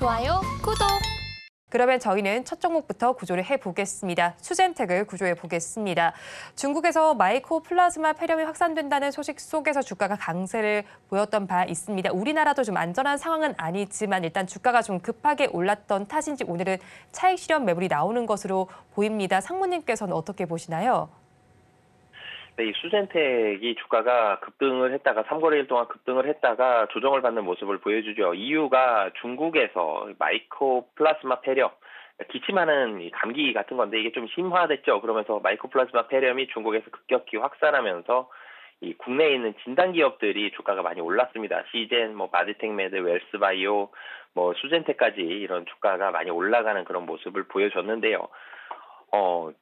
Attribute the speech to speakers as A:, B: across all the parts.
A: 좋아요, 구독!
B: 그러면 저희는 첫 종목부터 구조를 해보겠습니다. 수젠텍을 구조해 보겠습니다. 중국에서 마이코플라즈마 폐렴이 확산된다는 소식 속에서 주가가 강세를 보였던 바 있습니다. 우리나라도 좀 안전한 상황은 아니지만 일단 주가가 좀 급하게 올랐던 탓인지 오늘은 차익 실현 매물이 나오는 것으로 보입니다. 상무님께서는 어떻게 보시나요?
C: 네, 이 수젠텍이 주가가 급등을 했다가 3거래일 동안 급등을 했다가 조정을 받는 모습을 보여주죠. 이유가 중국에서 마이코플라즈마 폐렴, 기침하는 이 감기 같은 건데 이게 좀 심화됐죠. 그러면서 마이코플라즈마 폐렴이 중국에서 급격히 확산하면서 이 국내에 있는 진단 기업들이 주가가 많이 올랐습니다. 시젠, 바디텍메드, 웰스바이오, 수젠텍까지 이런 주가가 많이 올라가는 그런 모습을 보여줬는데요.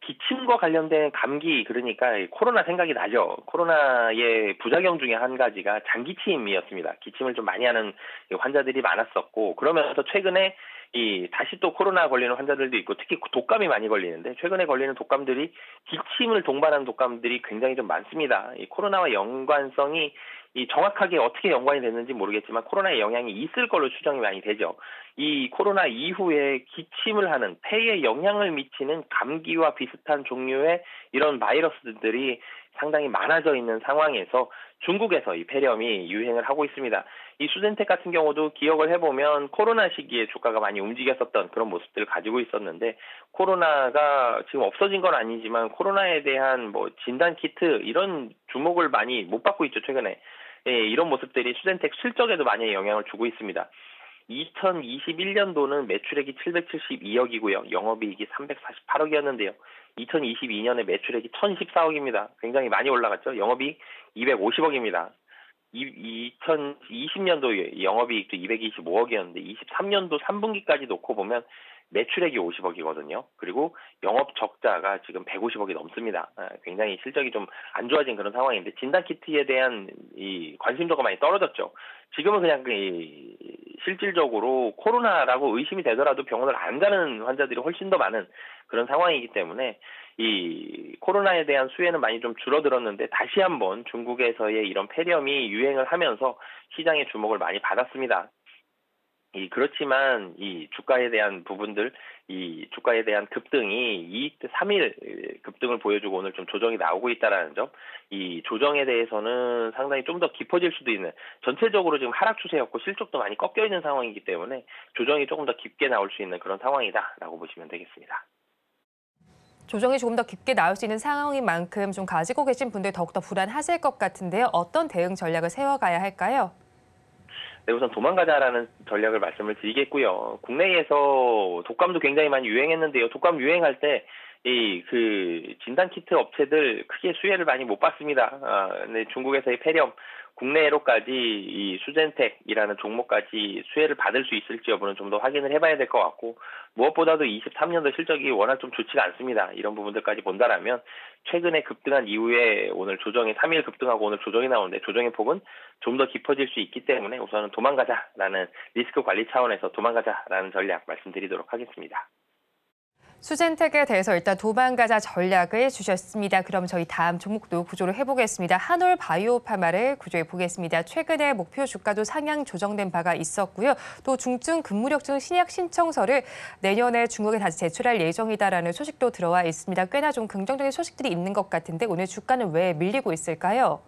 C: 기침과 관련된 감기, 그러니까 코로나 생각이 나죠. 코로나의 부작용 중에 한 가지가 장기침이었습니다. 기침을 좀 많이 하는 환자들이 많았었고, 그러면서 최근에 다시 또 코로나 걸리는 환자들도 있고, 특히 독감이 많이 걸리는데, 최근에 걸리는 독감들이 기침을 동반하는 독감들이 굉장히 좀 많습니다. 이 코로나와 연관성이 정확하게 어떻게 연관이 됐는지 모르겠지만 코로나의 영향이 있을 걸로 추정이 많이 되죠. 이 코로나 이후에 기침을 하는 폐에 영향을 미치는 감기와 비슷한 종류의 이런 바이러스들이 상당히 많아져 있는 상황에서 중국에서 이 폐렴이 유행을 하고 있습니다. 이 수젠텍 같은 경우도 기억을 해보면 코로나 시기에 주가가 많이 움직였었던 그런 모습들을 가지고 있었는데, 코로나가 지금 없어진 건 아니지만 코로나에 대한 진단 키트 이런 주목을 많이 못 받고 있죠, 최근에. 예, 이런 모습들이 수젠텍 실적에도 많이 영향을 주고 있습니다. 2021년도는 매출액이 772억이고요. 영업이익이 348억이었는데요. 2022년에 매출액이 1014억입니다. 굉장히 많이 올라갔죠. 영업이익 250억입니다. 2020년도 영업이익도 225억이었는데 23년도 3분기까지 놓고 보면 매출액이 50억이거든요. 그리고 영업 적자가 지금 150억이 넘습니다. 굉장히 실적이 좀 안 좋아진 그런 상황인데, 진단키트에 대한 이 관심도가 많이 떨어졌죠. 지금은 그냥 실질적으로 코로나라고 의심이 되더라도 병원을 안 가는 환자들이 훨씬 더 많은 그런 상황이기 때문에 이 코로나에 대한 수혜는 많이 좀 줄어들었는데, 다시 한번 중국에서의 이런 폐렴이 유행을 하면서 시장의 주목을 많이 받았습니다. 그렇지만 이 주가에 대한 부분들, 이 주가에 대한 급등이 3일 급등을 보여주고 오늘 좀 조정이 나오고 있다라는 점, 이 조정에 대해서는 상당히 좀 더 깊어질 수도 있는, 전체적으로 지금 하락 추세였고 실적도 많이 꺾여 있는 상황이기 때문에 조정이 조금 더 깊게 나올 수 있는 그런 상황이다라고 보시면 되겠습니다.
B: 조정이 조금 더 깊게 나올 수 있는 상황인 만큼 좀 가지고 계신 분들 더욱더 불안하실 것 같은데요. 어떤 대응 전략을 세워가야 할까요?
C: 네, 우선 도망가자라는 전략을 말씀을 드리겠고요. 국내에서 독감도 굉장히 많이 유행했는데요. 독감 유행할 때 진단키트 업체들 크게 수혜를 많이 못 받습니다. 근데 중국에서의 폐렴, 국내로까지 이 수젠텍이라는 종목까지 수혜를 받을 수 있을지 여부는 좀 더 확인을 해봐야 될 것 같고, 무엇보다도 23년도 실적이 워낙 좀 좋지가 않습니다. 이런 부분들까지 본다라면 최근에 급등한 이후에 오늘 조정이 3일 급등하고 오늘 조정이 나오는데, 조정의 폭은 좀 더 깊어질 수 있기 때문에 우선은 도망가자라는, 리스크 관리 차원에서 도망가자라는 전략 말씀드리도록 하겠습니다.
B: 수젠텍에 대해서 일단 도망가자 전략을 주셨습니다. 그럼 저희 다음 종목도 구조를 해보겠습니다. 한올 바이오파마를 구조해 보겠습니다. 최근에 목표 주가도 상향 조정된 바가 있었고요. 또 중증 근무력증 신약 신청서를 내년에 중국에 다시 제출할 예정이다라는 소식도 들어와 있습니다. 꽤나 좀 긍정적인 소식들이 있는 것 같은데 오늘 주가는 왜 밀리고 있을까요?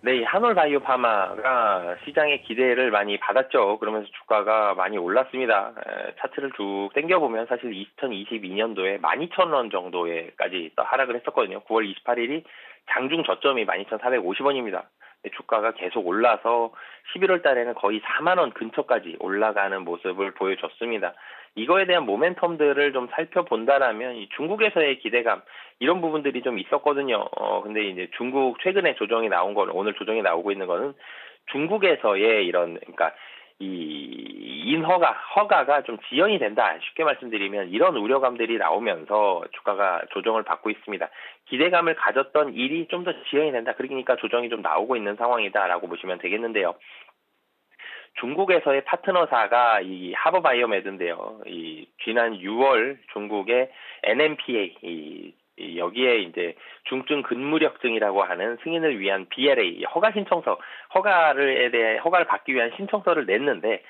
C: 네, 한올 바이오파마가 시장의 기대를 많이 받았죠. 그러면서 주가가 많이 올랐습니다. 차트를 쭉 당겨보면 사실 2022년도에 12,000원 정도에까지 하락을 했었거든요. 9월 28일이 장중 저점이 12,450원입니다. 주가가 계속 올라서 11월 달에는 거의 4만 원 근처까지 올라가는 모습을 보여줬습니다. 이거에 대한 모멘텀들을 좀 살펴본다라면 이 중국에서의 기대감, 이런 부분들이 좀 있었거든요. 근데 이제 중국 최근에 조정이 나온 거는, 오늘 조정이 나오고 있는 거는 중국에서의 그러니까 허가가 좀 지연이 된다. 쉽게 말씀드리면 이런 우려감들이 나오면서 주가가 조정을 받고 있습니다. 기대감을 가졌던 일이 좀 더 지연이 된다. 그러니까 조정이 좀 나오고 있는 상황이다라고 보시면 되겠는데요. 중국에서의 파트너사가 이 하버바이오메드인데요. 지난 6월 중국의 NMPA, 여기에 이제 중증 근무력증이라고 하는 승인을 위한 BLA 허가 신청서, 허가를 받기 위한 신청서를 냈는데,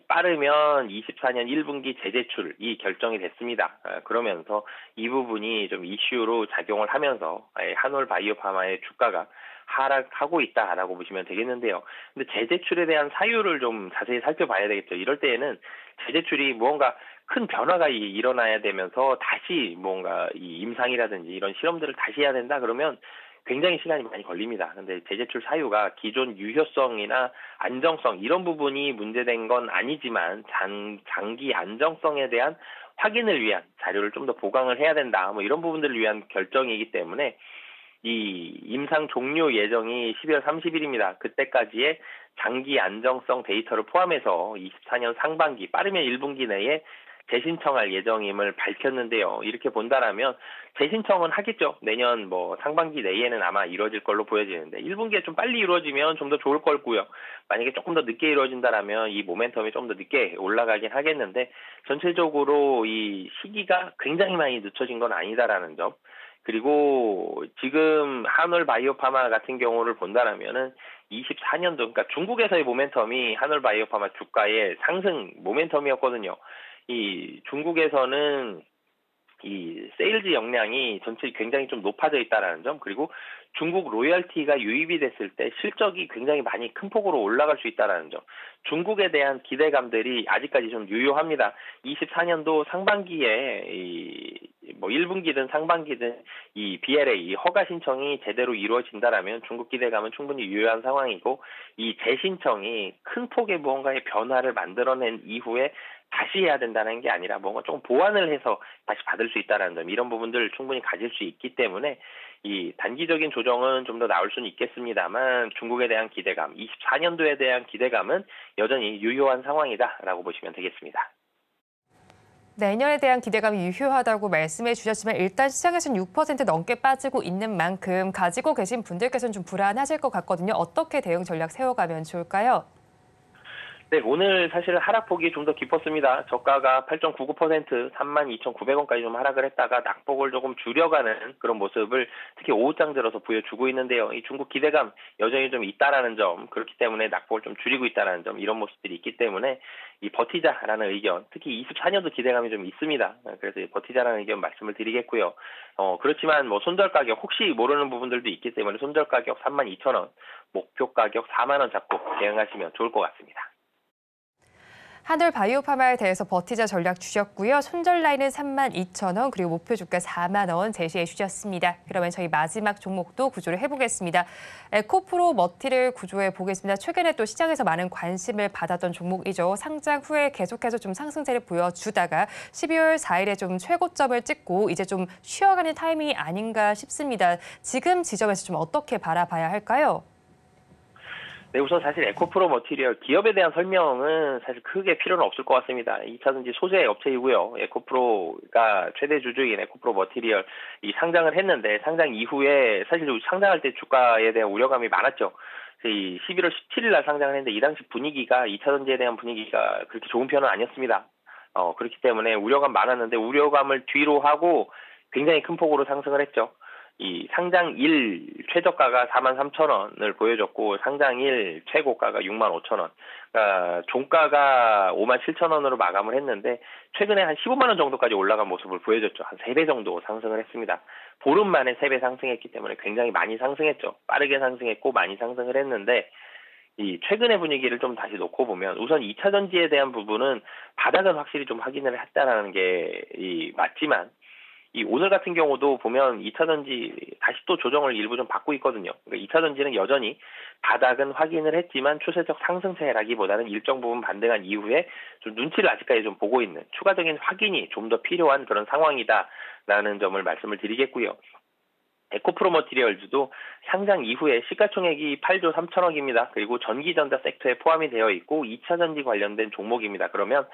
C: 빠르면 24년 1분기 재제출이 결정이 됐습니다. 그러면서 이 부분이 좀 이슈로 작용을 하면서 한올 바이오파마의 주가가 하락하고 있다라고 보시면 되겠는데요. 근데 재제출에 대한 사유를 좀 자세히 살펴봐야 되겠죠. 이럴 때에는 재제출이 무언가 큰 변화가 일어나야 되면서 다시 뭔가 이 임상이라든지 이런 실험들을 다시 해야 된다 그러면 굉장히 시간이 많이 걸립니다. 근데 재제출 사유가 기존 유효성이나 안정성 이런 부분이 문제된 건 아니지만 장기 안정성에 대한 확인을 위한 자료를 좀 더 보강을 해야 된다. 뭐 이런 부분들을 위한 결정이기 때문에 이 임상 종료 예정이 12월 30일입니다. 그때까지의 장기 안정성 데이터를 포함해서 24년 상반기 빠르면 1분기 내에 재신청할 예정임을 밝혔는데요. 이렇게 본다라면 재신청은 하겠죠. 내년 뭐 상반기 내에는 아마 이루어질 걸로 보여지는데 1분기에 좀 빨리 이루어지면 좀 더 좋을 거고요. 만약에 조금 더 늦게 이루어진다라면 이 모멘텀이 좀 더 늦게 올라가긴 하겠는데 전체적으로 이 시기가 굉장히 많이 늦춰진 건 아니다라는 점. 그리고 지금 한올 바이오파마 같은 경우를 본다라면은 24년도 그러니까 중국에서의 모멘텀이 한올 바이오파마 주가의 상승 모멘텀이었거든요. 이 중국에서는 이 세일즈 역량이 전체 굉장히 좀 높아져 있다라는 점, 그리고 중국 로열티가 유입이 됐을 때 실적이 굉장히 많이 큰 폭으로 올라갈 수 있다라는 점, 중국에 대한 기대감들이 아직까지 좀 유효합니다. 24년도 상반기에 뭐 1분기든 상반기든 이 BLA 이 허가 신청이 제대로 이루어진다라면 중국 기대감은 충분히 유효한 상황이고, 이 재신청이 큰 폭의 무언가의 변화를 만들어낸 이후에 다시 해야 된다는 게 아니라 뭔가 조금 보완을 해서 다시 받을 수 있다는 점, 이런 부분들을 충분히 가질 수 있기 때문에 이 단기적인 조정은 좀 더 나올 수는 있겠습니다만 중국에 대한 기대감, 24년도에 대한 기대감은 여전히 유효한 상황이다라고 보시면 되겠습니다.
B: 내년에 대한 기대감이 유효하다고 말씀해 주셨지만 일단 시장에서는 6% 넘게 빠지고 있는 만큼 가지고 계신 분들께서는 좀 불안하실 것 같거든요. 어떻게 대응 전략 세워가면 좋을까요?
C: 네, 오늘 사실 하락폭이 좀 더 깊었습니다. 저가가 8.99%, 32,900원까지 좀 하락을 했다가 낙폭을 조금 줄여가는 그런 모습을 특히 오후장 들어서 보여주고 있는데요. 이 중국 기대감 여전히 좀 있다라는 점, 그렇기 때문에 낙폭을 좀 줄이고 있다라는 점, 이런 모습들이 있기 때문에 이 버티자라는 의견, 특히 24년도 기대감이 좀 있습니다. 그래서 이 버티자라는 의견 말씀을 드리겠고요. 그렇지만 뭐 손절 가격 혹시 모르는 부분들도 있기 때문에 손절 가격 32,000원, 목표 가격 4만 원 잡고 대응하시면 좋을 것 같습니다.
B: 한올 바이오파마에 대해서 버티자 전략 주셨고요. 손절 라인은 32,000원, 그리고 목표 주가 4만 원 제시해 주셨습니다. 그러면 저희 마지막 종목도 구조를 해보겠습니다. 에코프로 머티를 구조해 보겠습니다. 최근에 또 시장에서 많은 관심을 받았던 종목이죠. 상장 후에 계속해서 좀 상승세를 보여주다가 12월 4일에 좀 최고점을 찍고 이제 좀 쉬어가는 타이밍이 아닌가 싶습니다. 지금 지점에서 좀 어떻게 바라봐야 할까요?
C: 네, 우선 사실 에코프로 머티리얼 기업에 대한 설명은 사실 크게 필요는 없을 것 같습니다. 2차전지 소재 업체이고요. 에코프로가 최대 주주인 에코프로 머티리얼 이 상장을 했는데 상장 이후에 사실 상장할 때 주가에 대한 우려감이 많았죠. 이 11월 17일 날 상장을 했는데 이 당시 분위기가 2차전지에 대한 분위기가 그렇게 좋은 편은 아니었습니다. 그렇기 때문에 우려감 많았는데 우려감을 뒤로 하고 굉장히 큰 폭으로 상승을 했죠. 이 상장일 최저가가 43,000원을 보여줬고 상장일 최고가가 65,000원, 그러니까 종가가 57,000원으로 마감을 했는데 최근에 한 15만 원 정도까지 올라간 모습을 보여줬죠. 한 3배 정도 상승을 했습니다. 보름 만에 3배 상승했기 때문에 굉장히 많이 상승했죠. 빠르게 상승했고 많이 상승을 했는데 이 최근의 분위기를 좀 다시 놓고 보면 우선 2차 전지에 대한 부분은 바닥은 확실히 좀 확인을 했다라는 게 맞지만 이 오늘 같은 경우도 보면 2차 전지 다시 또 조정을 일부 좀 받고 있거든요. 그러니까 2차 전지는 여전히 바닥은 확인을 했지만 추세적 상승세라기보다는 일정 부분 반등한 이후에 좀 눈치를 아직까지 좀 보고 있는 추가적인 확인이 좀 더 필요한 그런 상황이다라는 점을 말씀을 드리겠고요. 에코프로 머티리얼즈도 상장 이후에 시가총액이 8조 3천억입니다. 그리고 전기전자 섹터에 포함이 되어 있고 2차 전지 관련된 종목입니다. 그러면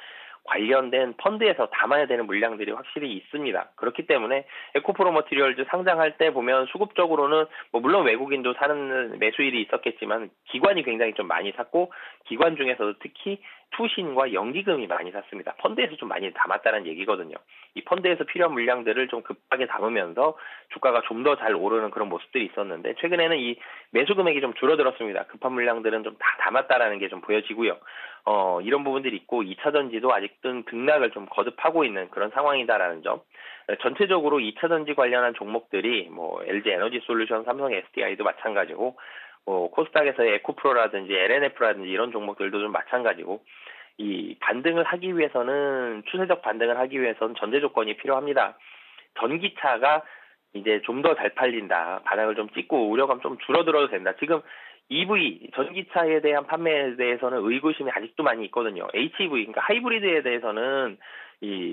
C: 관련된 펀드에서 담아야 되는 물량들이 확실히 있습니다. 그렇기 때문에 에코프로 머티리얼즈 상장할 때 보면 수급적으로는 뭐 물론 외국인도 사는 매수일이 있었겠지만 기관이 굉장히 좀 많이 샀고 기관 중에서도 특히 투신과 연기금이 많이 샀습니다. 펀드에서 좀 많이 담았다는 얘기거든요. 이 펀드에서 필요한 물량들을 좀 급하게 담으면서 주가가 좀 더 잘 오르는 그런 모습들이 있었는데 최근에는 이 매수 금액이 좀 줄어들었습니다. 급한 물량들은 좀 다 담았다라는 게 좀 보여지고요. 이런 부분들이 있고 2차 전지도 아직 등락을 좀 거듭하고 있는 그런 상황이다라는 점. 전체적으로 2차 전지 관련한 종목들이 뭐 LG 에너지 솔루션, 삼성 SDI도 마찬가지고 코스닥에서의 에코프로라든지 LNF라든지 이런 종목들도 좀 마찬가지고 이 반등을 하기 위해서는 추세적 반등을 하기 위해서는 전제 조건이 필요합니다. 전기차가 이제 좀 더 잘 팔린다. 바닥을 좀 찍고 우려감 좀 줄어들어도 된다. 지금 EV 전기차에 대한 판매에 대해서는 의구심이 아직도 많이 있거든요. HEV 그러니까 하이브리드에 대해서는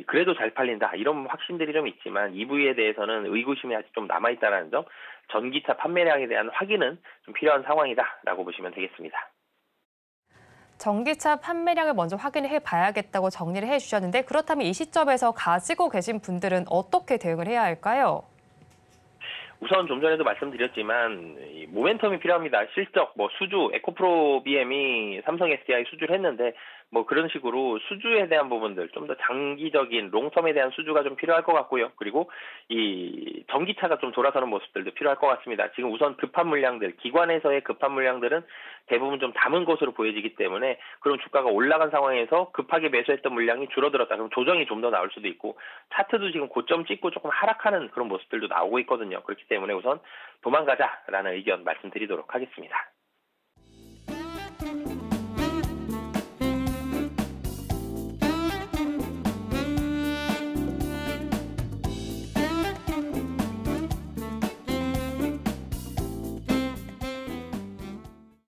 C: 그래도 잘 팔린다 이런 확신들이 좀 있지만 EV에 대해서는 의구심이 아직 좀 남아 있다는 점, 전기차 판매량에 대한 확인은 좀 필요한 상황이다라고 보시면 되겠습니다.
B: 전기차 판매량을 먼저 확인해 봐야겠다고 정리를 해주셨는데 그렇다면 이 시점에서 가지고 계신 분들은 어떻게 대응을 해야 할까요?
C: 우선 좀 전에도 말씀드렸지만 이 모멘텀이 필요합니다. 실적, 수주, 에코프로 BM이 삼성 SDI 수주를 했는데 그런 식으로 수주에 대한 부분들 좀 더 장기적인 롱텀에 대한 수주가 좀 필요할 것 같고요. 그리고 이 전기차가 좀 돌아서는 모습들도 필요할 것 같습니다. 지금 우선 급한 물량들, 기관에서의 급한 물량들은 대부분 좀 담은 것으로 보여지기 때문에 그런 주가가 올라간 상황에서 급하게 매수했던 물량이 줄어들었다. 그럼 조정이 좀 더 나올 수도 있고 차트도 지금 고점 찍고 조금 하락하는 그런 모습들도 나오고 있거든요. 그렇기 때문에 우선 도망가자라는 의견 말씀드리도록 하겠습니다.